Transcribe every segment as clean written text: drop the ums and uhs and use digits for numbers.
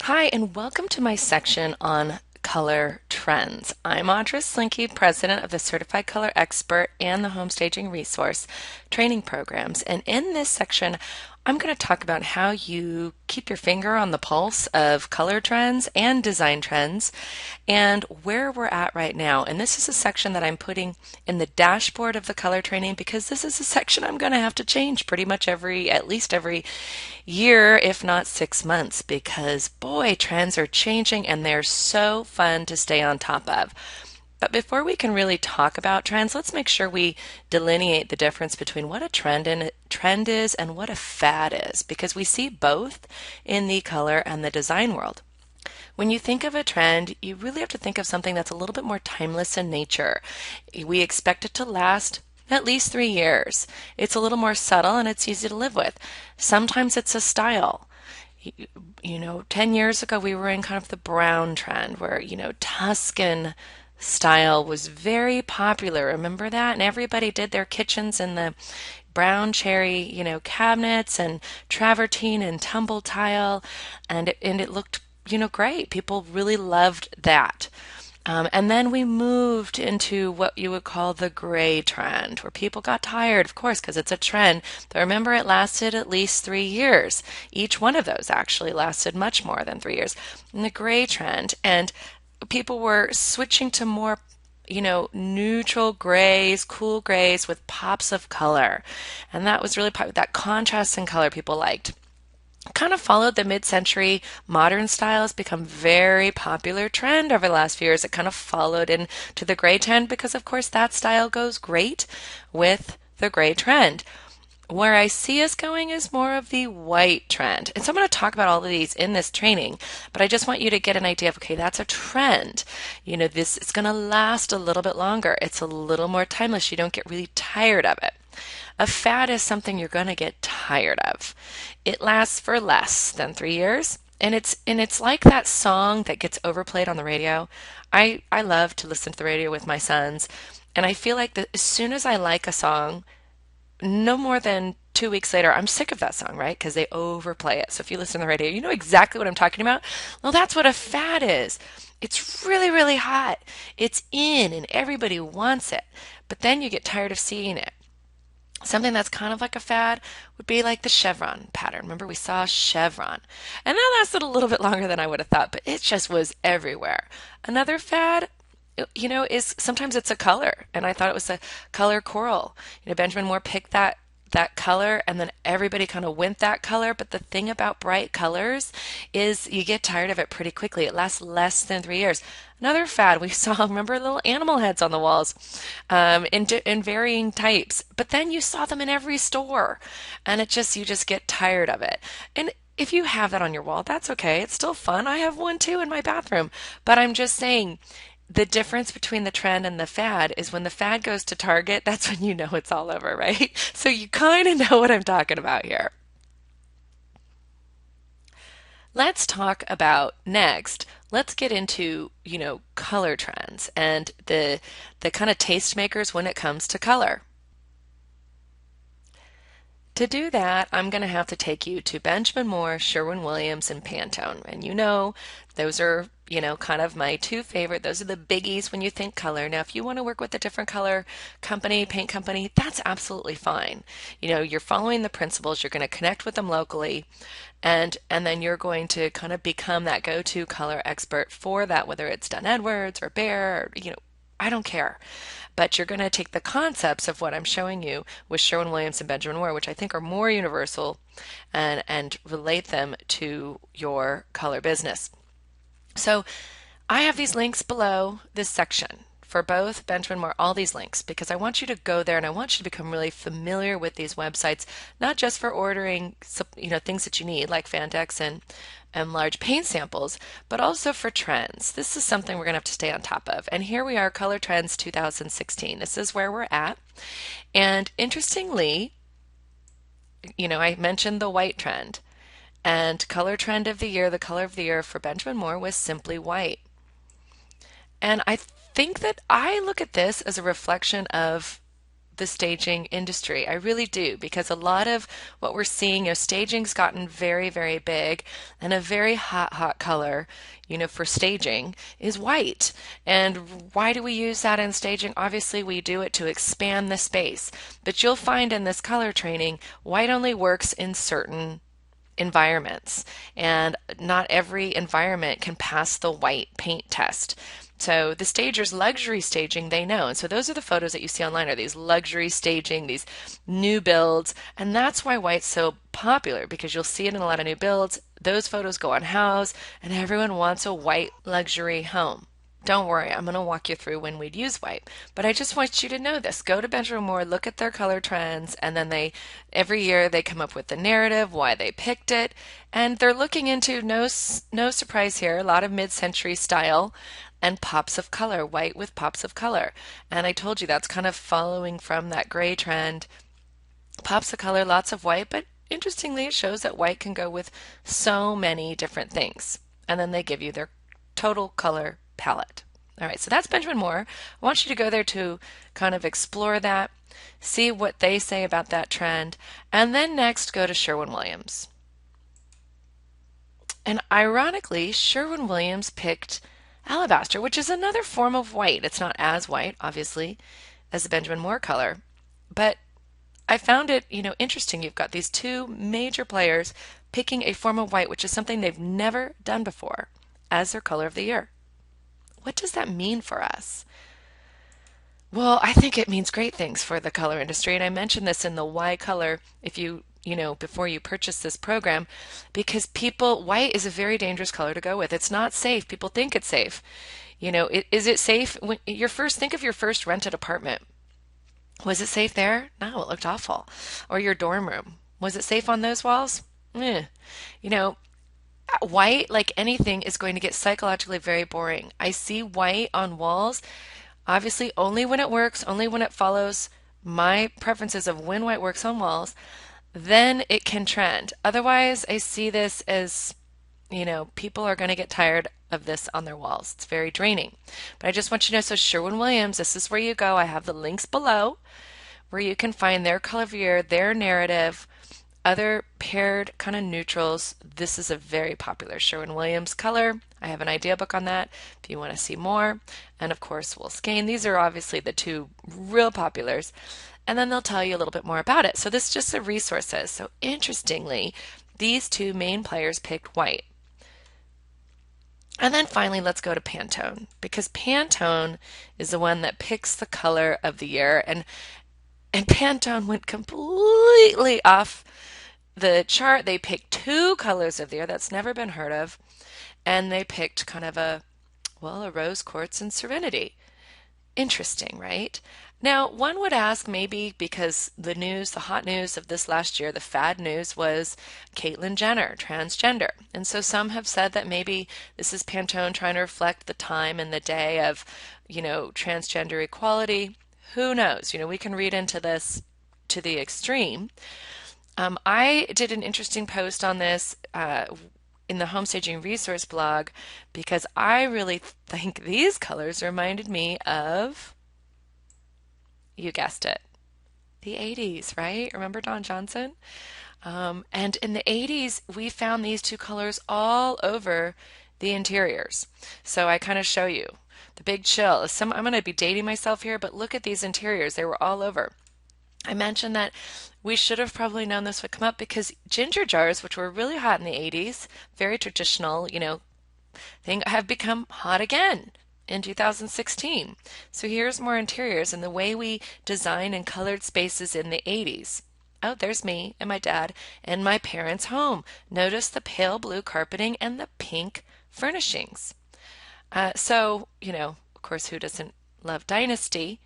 Hi, and welcome to my section on color trends. I'm Audra Slinky, president of the Certified Color Expert and the Home Staging Resource training programs. And in this section, I'm going to talk about how you keep your finger on the pulse of color trends and design trends and where we're at right now. And this is a section that I'm putting in the dashboard of the color training because this is a section I'm going to have to change pretty much at least every year, if not 6 months, because boy, trends are changing and they're so fun to stay on top of. But before we can really talk about trends, let's make sure we delineate the difference between what a trend is and what a fad is, because we see both in the color and the design world. When you think of a trend, you really have to think of something that's a little bit more timeless in nature. We expect it to last at least 3 years. It's a little more subtle and it's easy to live with. Sometimes it's a style. 10 years ago, we were in kind of the brown trend where, Tuscan style was very popular. Remember that? And everybody did their kitchens in the brown cherry, cabinets and travertine and tumble tile, and it looked, great. People really loved that. And then we moved into what you would call the gray trend, where people got tired, of course, because it's a trend. But remember, it lasted at least 3 years. Each one of those actually lasted much more than 3 years. And the gray trend, and people were switching to more neutral grays, cool grays with pops of color. And that was really popular. That contrast in color people liked. Kind of followed the mid-century modern styles become very popular trend over the last few years. It kind of followed into the gray trend because of course that style goes great with the gray trend. Where I see us going is more of the white trend. And so I'm going to talk about all of these in this training, but I just want you to get an idea of, okay, that's a trend. This is going to last a little bit longer. It's a little more timeless. You don't get really tired of it. A fad is something you're going to get tired of. It lasts for less than 3 years. And it's like that song that gets overplayed on the radio. I love to listen to the radio with my sons, and I feel like that as soon as I like a song, no more than 2 weeks later, I'm sick of that song, right? Because they overplay it. So if you listen to the radio, you know exactly what I'm talking about. Well, that's what a fad is. It's really, really hot. It's in and everybody wants it. But then you get tired of seeing it. Something that's kind of like a fad would be like the chevron pattern. Remember, we saw chevron, and that lasted a little bit longer than I would have thought, but it just was everywhere. Another fad, is sometimes it's a color, and I thought it was a color coral. Benjamin Moore picked that color, and then everybody kind of went that color. But the thing about bright colors is you get tired of it pretty quickly. It lasts less than 3 years. Another fad we saw, remember little animal heads on the walls in varying types, but then you saw them in every store, and you just get tired of it. And if you have that on your wall, that's okay. It's still fun. I have one too in my bathroom, but I'm just saying the difference between the trend and the fad is when the fad goes to Target, that's when you know it's all over, right? So you kind of know what I'm talking about here. Let's talk about next. Let's get into, color trends and the kind of tastemakers when it comes to color. To do that, I'm going to have to take you to Benjamin Moore, Sherwin-Williams, and Pantone. And those are, kind of my two favorite. Those are the biggies when you think color. Now, if you want to work with a different color company, paint company, that's absolutely fine. You're following the principles. You're going to connect with them locally, and then you're going to kind of become that go-to color expert for that, whether it's Dunn Edwards or Behr, or, I don't care. But you're going to take the concepts of what I'm showing you with Sherwin-Williams and Benjamin Moore, which I think are more universal, and relate them to your color business. So I have these links below this section for both Benjamin Moore, all these links, because I want you to go there and I want you to become really familiar with these websites, not just for ordering, things that you need like Fandex and large paint samples, but also for trends. This is something we're going to have to stay on top of. And here we are, Color Trends 2016. This is where we're at. And interestingly, I mentioned the white trend. And color trend of the year, the color of the year for Benjamin Moore was simply white. And I think that I look at this as a reflection of the staging industry. I really do, because a lot of what we're seeing, staging's gotten very, very big, and a very hot, hot color, for staging is white. And why do we use that in staging? Obviously, we do it to expand the space. But you'll find in this color training, white only works in certain environments, and not every environment can pass the white paint test. So the stagers luxury staging, they know. And so those are the photos that you see online, are these luxury staging, these new builds. And that's why white's so popular, because you'll see it in a lot of new builds. Those photos go on house, and everyone wants a white luxury home. Don't worry, I'm going to walk you through when we'd use white. But I just want you to know this. Go to Benjamin Moore, look at their color trends, and then every year they come up with the narrative, why they picked it. And they're looking into, no surprise here, a lot of mid-century style and pops of color, white with pops of color. And I told you that's kind of following from that gray trend. Pops of color, lots of white, but interestingly, it shows that white can go with so many different things. And then they give you their total color palette. All right, so that's Benjamin Moore. I want you to go there to kind of explore that, see what they say about that trend, and then next go to Sherwin-Williams. And ironically, Sherwin-Williams picked alabaster, which is another form of white. It's not as white, obviously, as the Benjamin Moore color, but I found it, interesting. You've got these two major players picking a form of white, which is something they've never done before, as their color of the year. What does that mean for us? Well, I think it means great things for the color industry. And I mentioned this in the Why Color, if before you purchase this program, because white is a very dangerous color to go with. It's not safe. People think it's safe. Is it safe? Think of your first rented apartment. Was it safe there? No, it looked awful. Or your dorm room. Was it safe on those walls? White, like anything, is going to get psychologically very boring. I see white on walls, obviously only when it works, only when it follows my preferences of when white works on walls, then it can trend. Otherwise, I see this as, people are going to get tired of this on their walls. It's very draining. But I just want you to know, so Sherwin-Williams, this is where you go. I have the links below where you can find their color of year, their narrative, other paired kind of neutrals. This is a very popular Sherwin-Williams color. I have an idea book on that if you want to see more. And of course, Wolskane. These are obviously the two real populars. And then they'll tell you a little bit more about it. So this is just the resources. So interestingly, these two main players picked white. And then finally, let's go to Pantone, because Pantone is the one that picks the color of the year. And Pantone went completely off the chart. They picked two colors of the year that's never been heard of, and they picked kind of a rose quartz and serenity. Interesting, right? Now, one would ask, maybe because the hot news of this last year, the fad news was Caitlyn Jenner, transgender. And so some have said that maybe this is Pantone trying to reflect the time and the day of, transgender equality. Who knows? We can read into this to the extreme. I did an interesting post on this in the Home Staging Resource blog, because I really think these colors reminded me of, you guessed it, the 80s, right? Remember Don Johnson? And in the 80s, we found these two colors all over the interiors. So I kind of show you the big chill. I'm going to be dating myself here, but look at these interiors. They were all over. I mentioned that we should have probably known this would come up, because ginger jars, which were really hot in the 80s, very traditional, thing, have become hot again in 2016. So here's more interiors and the way we design and colored spaces in the 80s. Oh, there's me and my dad and my parents' home. Notice the pale blue carpeting and the pink furnishings. Of course, who doesn't love Dynasty?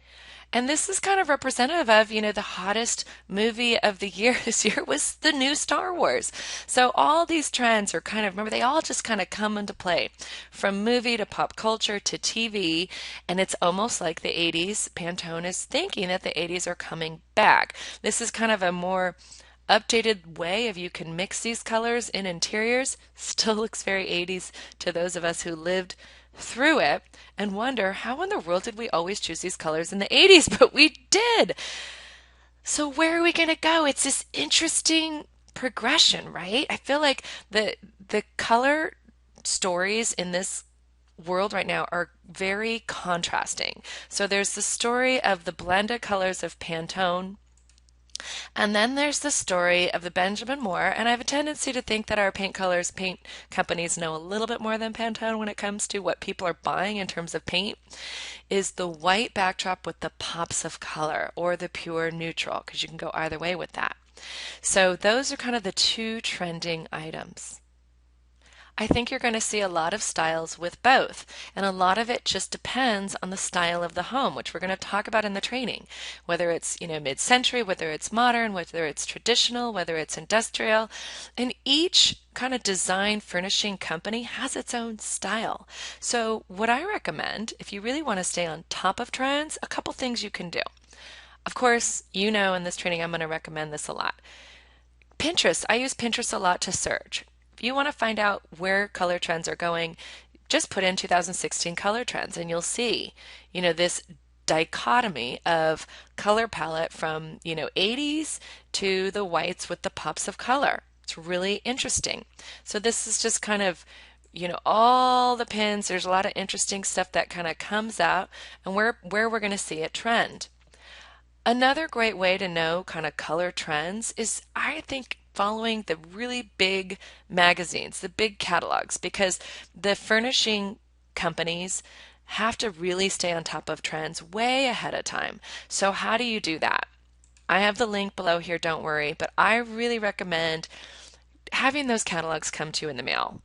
And this is kind of representative of, the hottest movie of the year this year was the new Star Wars. So all these trends are remember, they all just kind of come into play from movie to pop culture to TV. And it's almost like the 80s. Pantone is thinking that the 80s are coming back. This is kind of a more updated way of you can mix these colors in interiors. Still looks very 80s to those of us who lived through it and wonder, how in the world did we always choose these colors in the 80s? But we did. So where are we going to go? It's this interesting progression, right? I feel like the color stories in this world right now are very contrasting. So there's the story of the blended colors of Pantone, and then there's the story of the Benjamin Moore. And I have a tendency to think that our paint companies know a little bit more than Pantone when it comes to what people are buying in terms of paint, is the white backdrop with the pops of color or the pure neutral, because you can go either way with that. So those are kind of the two trending items. I think you're going to see a lot of styles with both, and a lot of it just depends on the style of the home, which we're going to talk about in the training. Whether it's, mid-century, whether it's modern, whether it's traditional, whether it's industrial, and each kind of design furnishing company has its own style. So, what I recommend, if you really want to stay on top of trends, a couple things you can do. Of course, in this training I'm going to recommend this a lot. Pinterest. I use Pinterest a lot to search. If you want to find out where color trends are going, just put in 2016 color trends and you'll see, this dichotomy of color palette from, 80s to the whites with the pops of color. It's really interesting. So this is just kind of, all the pins. There's a lot of interesting stuff that kind of comes out and where we're going to see it trend. Another great way to know kind of color trends is, I think, following the really big magazines, the big catalogs, because the furnishing companies have to really stay on top of trends way ahead of time. So, how do you do that? I have the link below here, don't worry, but I really recommend having those catalogs come to you in the mail.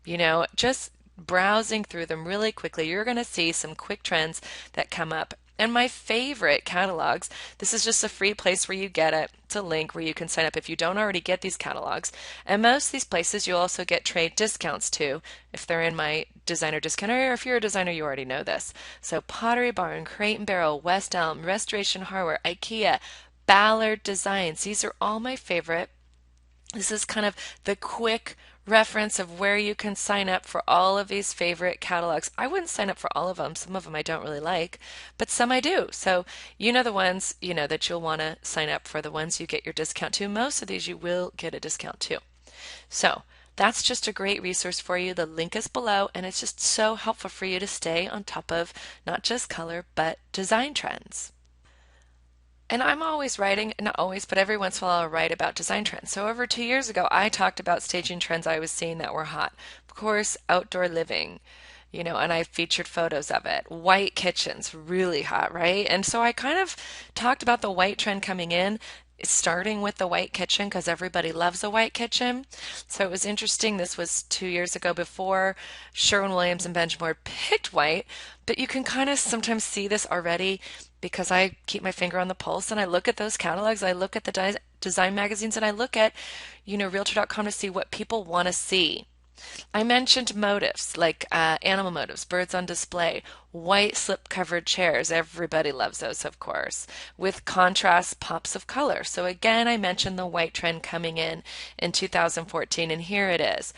Just browsing through them really quickly, you're going to see some quick trends that come up. And my favorite catalogs, this is just a free place where you get it. It's a link where you can sign up if you don't already get these catalogs. And most of these places you'll also get trade discounts too, if they're in my designer discount area, or if you're a designer, you already know this. So Pottery Barn, Crate and Barrel, West Elm, Restoration Hardware, IKEA, Ballard Designs. These are all my favorite. This is kind of the quick reference of where you can sign up for all of these favorite catalogs. I wouldn't sign up for all of them. Some of them I don't really like, but some I do. So the ones, that you'll want to sign up for, the ones you get your discount to. Most of these you will get a discount to. So that's just a great resource for you. The link is below, and it's just so helpful for you to stay on top of not just color, but design trends. And I'm always writing, not always, but every once in a while I'll write about design trends. So over 2 years ago, I talked about staging trends I was seeing that were hot. Of course, outdoor living, and I featured photos of it. White kitchens, really hot, right? And so I kind of talked about the white trend coming in, starting with the white kitchen because everybody loves a white kitchen. So it was interesting. This was 2 years ago before Sherwin-Williams and Benjamin picked white, but you can kind of sometimes see this already because I keep my finger on the pulse and I look at those catalogs, I look at the design magazines, and I look at, Realtor.com to see what people want to see. I mentioned motifs like animal motifs, birds on display, white slip-covered chairs. Everybody loves those, of course, with contrast pops of color. So again, I mentioned the white trend coming in 2014, and here it is.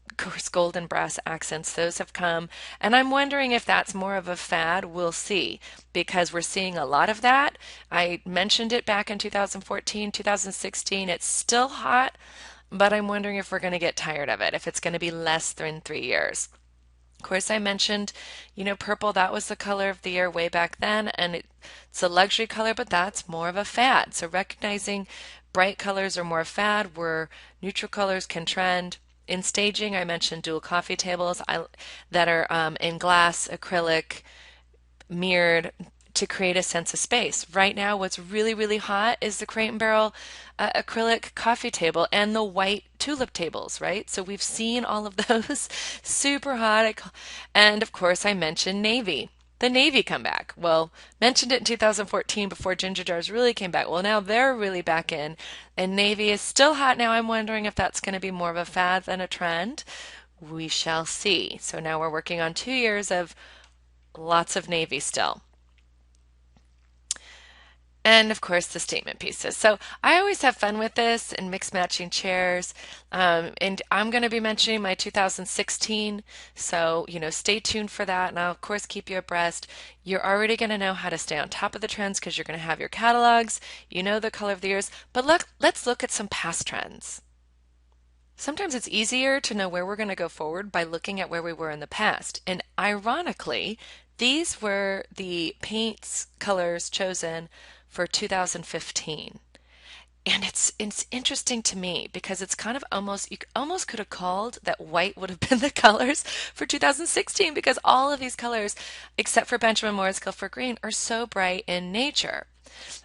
Of course, gold and brass accents, those have come. And I'm wondering if that's more of a fad. We'll see, because we're seeing a lot of that. I mentioned it back in 2014, 2016. It's still hot, but I'm wondering if we're going to get tired of it, if it's going to be less than 3 years. Of course, I mentioned, purple, that was the color of the year way back then, and it's a luxury color, but that's more of a fad. So recognizing bright colors are more fad, where neutral colors can trend. In staging, I mentioned dual coffee tables that are in glass, acrylic, mirrored, to create a sense of space. Right now, what's really, really hot is the Crate and Barrel acrylic coffee table and the white tulip tables, right? So we've seen all of those super hot. And of course, I mentioned navy. The navy comeback. Well, mentioned it in 2014 before ginger jars really came back. Well, now they're really back in, and navy is still hot now. I'm wondering if that's going to be more of a fad than a trend. We shall see. So now we're working on 2 years of lots of navy still. And of course, the statement pieces. So I always have fun with this and mix matching chairs. And I'm going to be mentioning my 2016. So, stay tuned for that. And I'll, of course, keep you abreast. You're already going to know how to stay on top of the trends because you're going to have your catalogs. You know the color of the years. But let's look at some past trends. Sometimes it's easier to know where we're going to go forward by looking at where we were in the past. And ironically, these were the paints colors chosen for 2015. And it's interesting to me because it's kind of almost, you almost could have called that white would have been the colors for 2016 because all of these colors, except for Benjamin Moore's Guilford Green, are so bright in nature.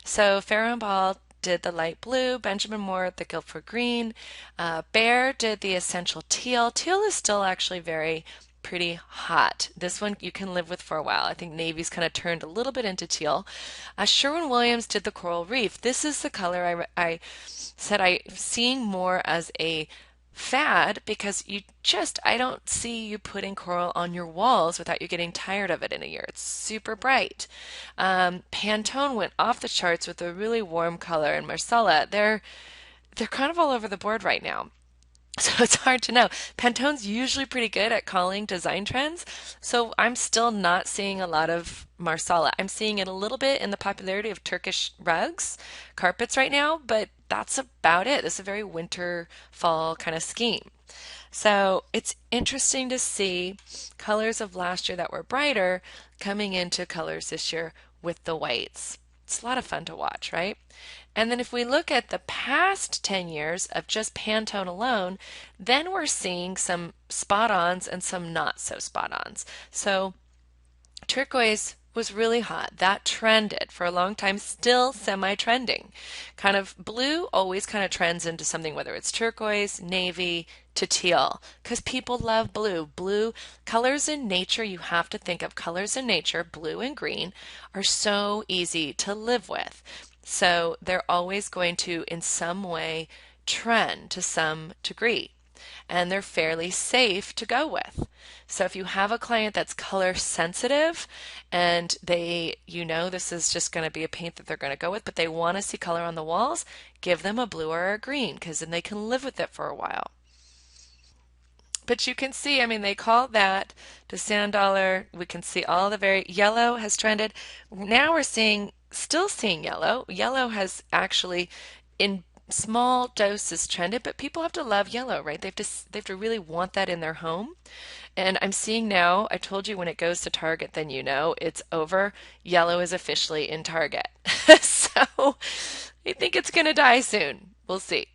So Farrow and Ball did the light blue, Benjamin Moore the Guilford Green, Behr did the essential teal. Teal is still actually very pretty hot. This one you can live with for a while. I think navy's kind of turned a little bit into teal. Sherwin-Williams did the coral reef. This is the color I said I'm seeing more as a fad because I don't see you putting coral on your walls without you getting tired of it in a year. It's super bright. Pantone went off the charts with a really warm color, and Marcella, they're kind of all over the board right now. So it's hard to know. Pantone's usually pretty good at calling design trends, so I'm still not seeing a lot of Marsala. I'm seeing it a little bit in the popularity of Turkish rugs, carpets right now, but that's about it. It's a very winter, fall kind of scheme. So it's interesting to see colors of last year that were brighter coming into colors this year with the whites. It's a lot of fun to watch, right? And then if we look at the past 10 years of just Pantone alone, then we're seeing some spot-ons and some not so spot-ons. So turquoise was really hot. That trended for a long time, still semi-trending. Kind of blue always kind of trends into something, whether it's turquoise, navy, to teal, because people love blue. Blue colors in nature, you have to think of colors in nature, blue and green, are so easy to live with. So they're always going to, in some way, trend to some degree. And they're fairly safe to go with. So if you have a client that's color sensitive and this is just going to be a paint that they're going to go with, but they want to see color on the walls, give them a blue or a green because then they can live with it for a while. But you can see, I mean, they call that the sand dollar. We can see all the yellow has trended. Now we're still seeing yellow. Yellow has actually in small doses trended, but people have to love yellow, right? They have to really want that in their home. And I'm seeing now, I told you when it goes to Target, then it's over. Yellow is officially in Target. So I think it's going to die soon. We'll see.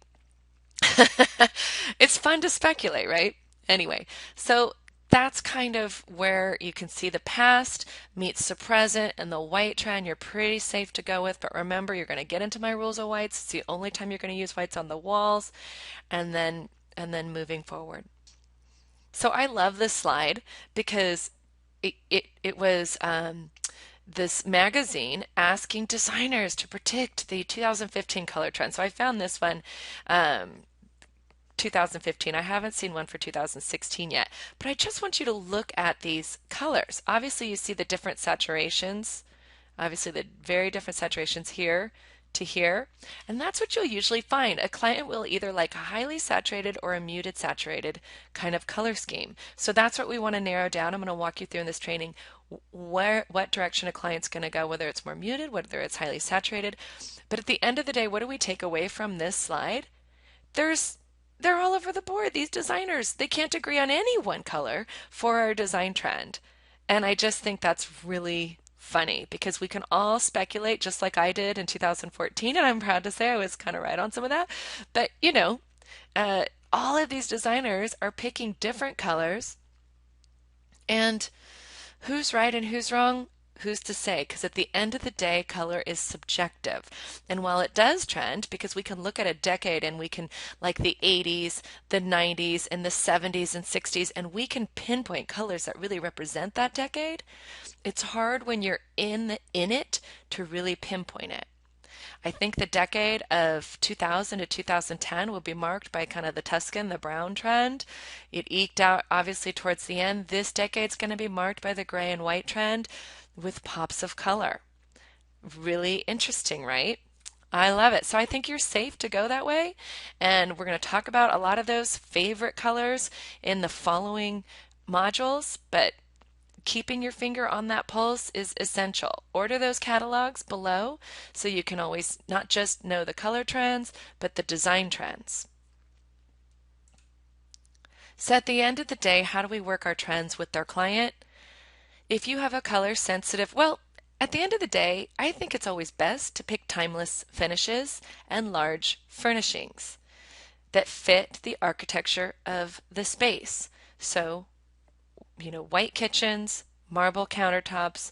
It's fun to speculate, right? Anyway, so that's kind of where you can see the past meets the present and the white trend you're pretty safe to go with. But remember, you're going to get into my rules of whites. It's the only time you're going to use whites on the walls and then moving forward. So I love this slide because it was this magazine asking designers to predict the 2015 color trend. So I found this one 2015. I haven't seen one for 2016 yet, but I just want you to look at these colors. Obviously, you see the different saturations, obviously the very different saturations here to here, and that's what you'll usually find. A client will either like a highly saturated or a muted saturated kind of color scheme. So that's what we want to narrow down. I'm going to walk you through in this training what direction a client's going to go, whether it's more muted, whether it's highly saturated. But at the end of the day, what do we take away from this slide? They're all over the board. These designers, they can't agree on any one color for our design trend. And I just think that's really funny because we can all speculate just like I did in 2014. And I'm proud to say I was kind of right on some of that. But, all of these designers are picking different colors. And who's right and who's wrong? Who's to say? Because at the end of the day, color is subjective. And while it does trend, because we can look at a decade and we can, like the 80s, the 90s, and the 70s and 60s, and we can pinpoint colors that really represent that decade, it's hard when you're in it to really pinpoint it. I think the decade of 2000 to 2010 will be marked by kind of the Tuscan, the brown trend. It eked out obviously towards the end. This decade's going to be marked by the gray and white trend with pops of color. Really interesting, right? I love it. So I think you're safe to go that way. And we're going to talk about a lot of those favorite colors in the following modules, but keeping your finger on that pulse is essential. Order those catalogs below so you can always not just know the color trends, but the design trends. So at the end of the day, how do we work our trends with our client? If you have a color sensitive, well, at the end of the day, I think it's always best to pick timeless finishes and large furnishings that fit the architecture of the space. So, white kitchens, marble countertops,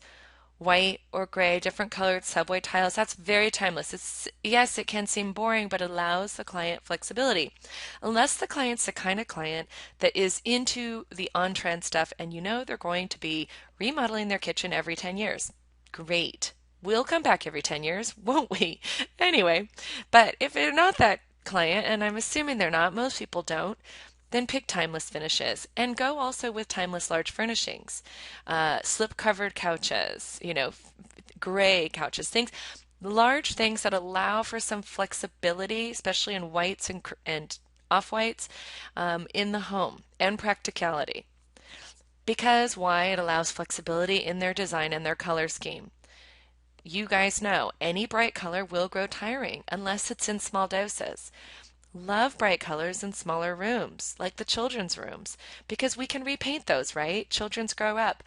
white or gray, different colored subway tiles. That's very timeless. Yes, it can seem boring, but it allows the client flexibility. Unless the client's the kind of client that is into the on-trend stuff and they're going to be remodeling their kitchen every 10 years. Great. We'll come back every 10 years, won't we? Anyway, but if they're not that client, and I'm assuming they're not, most people don't, then pick timeless finishes and go also with timeless large furnishings, slip-covered couches, gray couches, large things that allow for some flexibility, especially in whites and off-whites in the home and practicality. Because why? It allows flexibility in their design and their color scheme. You guys know any bright color will grow tiring unless it's in small doses. Love bright colors in smaller rooms, like the children's rooms, because we can repaint those, right? Children grow up.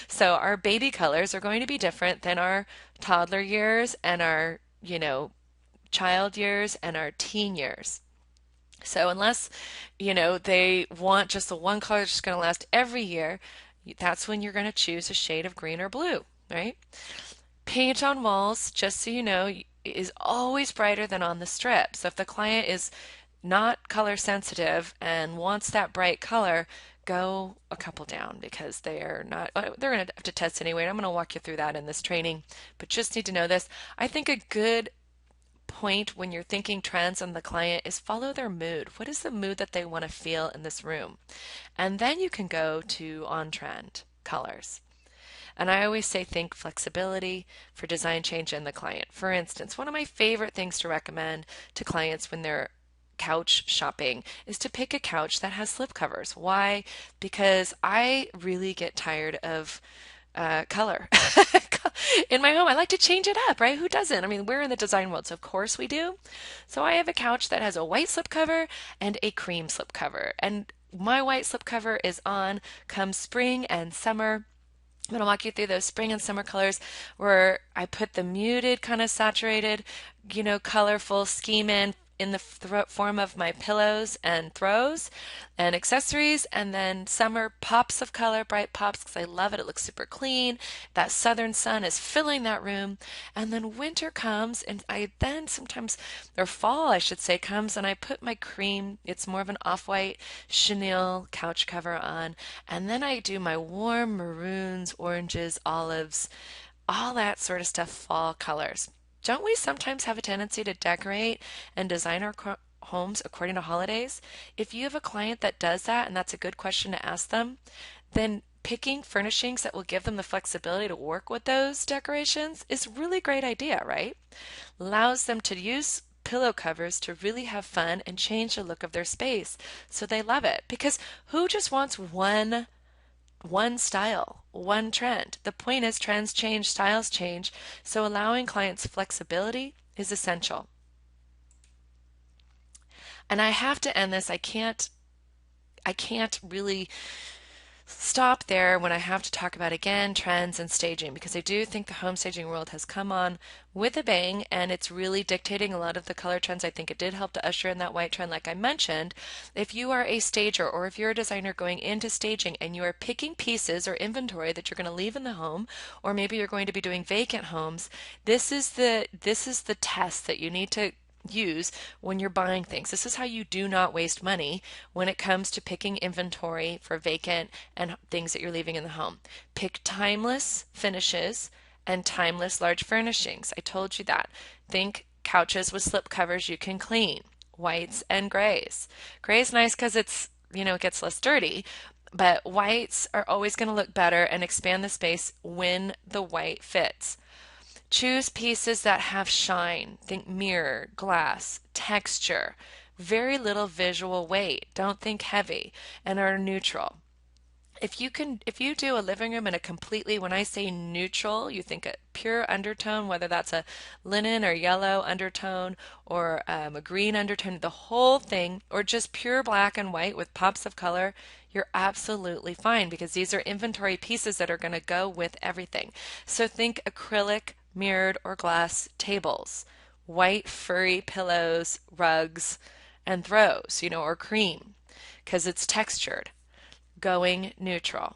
So our baby colors are going to be different than our toddler years and our, child years and our teen years. So unless, they want just the one color that's just going to last every year, that's when you're going to choose a shade of green or blue, right? Paint on walls, just so you know, is always brighter than on the strip. So if the client is not color sensitive and wants that bright color, go a couple down because they're not, they're going to have to test anyway. And I'm going to walk you through that in this training, but just need to know this. I think a good point when you're thinking trends on the client is follow their mood. What is the mood that they want to feel in this room? And then you can go to on trend colors. And I always say think flexibility for design change in the client. For instance, one of my favorite things to recommend to clients when they're couch shopping is to pick a couch that has slip covers. Why? Because I really get tired of color. In my home, I like to change it up, right? Who doesn't? I mean, we're in the design world, so of course we do. So I have a couch that has a white slipcover and a cream slipcover. And my white slipcover is on come spring and summer. I'm going to walk you through those spring and summer colors where I put the muted, kind of saturated, colorful scheme in the form of my pillows and throws and accessories, and then summer pops of color, bright pops, because I love it. It looks super clean. That southern sun is filling that room, and then winter comes, and I then sometimes, or fall, I should say, comes, and I put my cream. It's more of an off-white chenille couch cover on, and then I do my warm maroons, oranges, olives, all that sort of stuff, fall colors. Don't we sometimes have a tendency to decorate and design our homes according to holidays? If you have a client that does that, and that's a good question to ask them, then picking furnishings that will give them the flexibility to work with those decorations is a really great idea, right? Allows them to use pillow covers to really have fun and change the look of their space so they love it. Because who just wants one style, one trend? The point is trends change, styles change, so allowing clients flexibility is essential. And I have to end this. I can't really stop there when I have to talk about again trends and staging, because I do think the home staging world has come on with a bang and it's really dictating a lot of the color trends. I think it did help to usher in that white trend like I mentioned. If you are a stager or if you're a designer going into staging and you are picking pieces or inventory that you're going to leave in the home, or maybe you're going to be doing vacant homes, this is the test that you need to use when you're buying things. This is how you do not waste money when it comes to picking inventory for vacant and things that you're leaving in the home. Pick timeless finishes and timeless large furnishings. I told you that. Think couches with slip covers you can clean. Whites and grays. Gray is nice because it gets less dirty, but whites are always going to look better and expand the space when the white fits. Choose pieces that have shine. Think mirror, glass, texture, very little visual weight. Don't think heavy, and are neutral. If you do a living room in a completely, when I say neutral, you think a pure undertone, whether that's a linen or yellow undertone or a green undertone, the whole thing, or just pure black and white with pops of color, you're absolutely fine because these are inventory pieces that are going to go with everything. So think acrylic, mirrored, or glass tables, white furry pillows, rugs, and throws, or cream because it's textured, going neutral.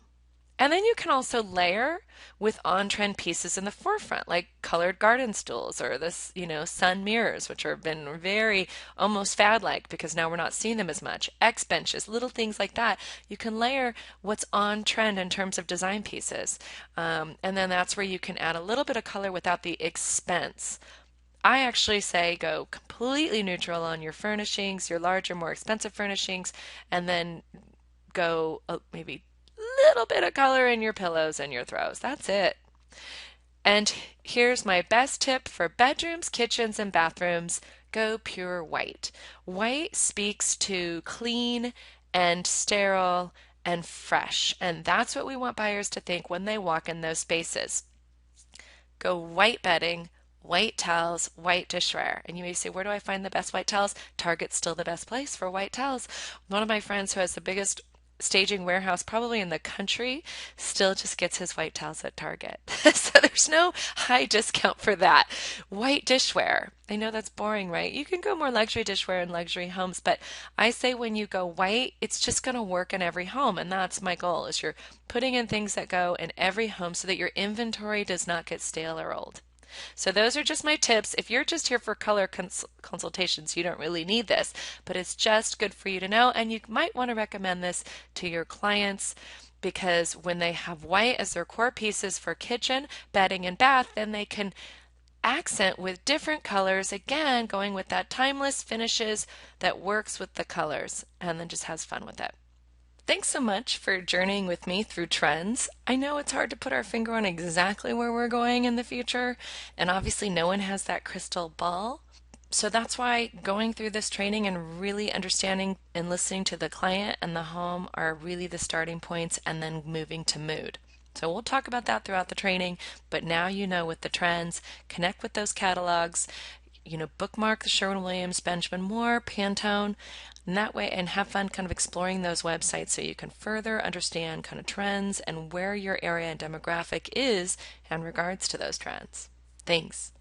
And then you can also layer with on-trend pieces in the forefront, like colored garden stools or this, sun mirrors, which have been very almost fad-like because now we're not seeing them as much. X benches, little things like that. You can layer what's on trend in terms of design pieces. And then that's where you can add a little bit of color without the expense. I actually say go completely neutral on your furnishings, your larger, more expensive furnishings, and then go maybe little bit of color in your pillows and your throws. That's it. And here's my best tip for bedrooms, kitchens, and bathrooms. Go pure white. White speaks to clean and sterile and fresh. And that's what we want buyers to think when they walk in those spaces. Go white bedding, white towels, white dishware. And you may say, where do I find the best white towels? Target's still the best place for white towels. One of my friends who has the biggest staging warehouse probably in the country still just gets his white towels at Target. So there's no high discount for that. White dishware. I know that's boring, right? You can go more luxury dishware in luxury homes, but I say when you go white, it's just going to work in every home. And that's my goal is you're putting in things that go in every home so that your inventory does not get stale or old. So those are just my tips. If you're just here for color consultations, you don't really need this, but it's just good for you to know. And you might want to recommend this to your clients because when they have white as their core pieces for kitchen, bedding, and bath, then they can accent with different colors, again, going with that timeless finishes that works with the colors and then just has fun with it. Thanks so much for journeying with me through trends. I know it's hard to put our finger on exactly where we're going in the future, and obviously no one has that crystal ball. So that's why going through this training and really understanding and listening to the client and the home are really the starting points, and then moving to mood. So we'll talk about that throughout the training, but now you know with the trends, connect with those catalogs, bookmark the Sherwin-Williams, Benjamin Moore, Pantone, and that way, and have fun kind of exploring those websites so you can further understand kind of trends and where your area and demographic is in regards to those trends. Thanks.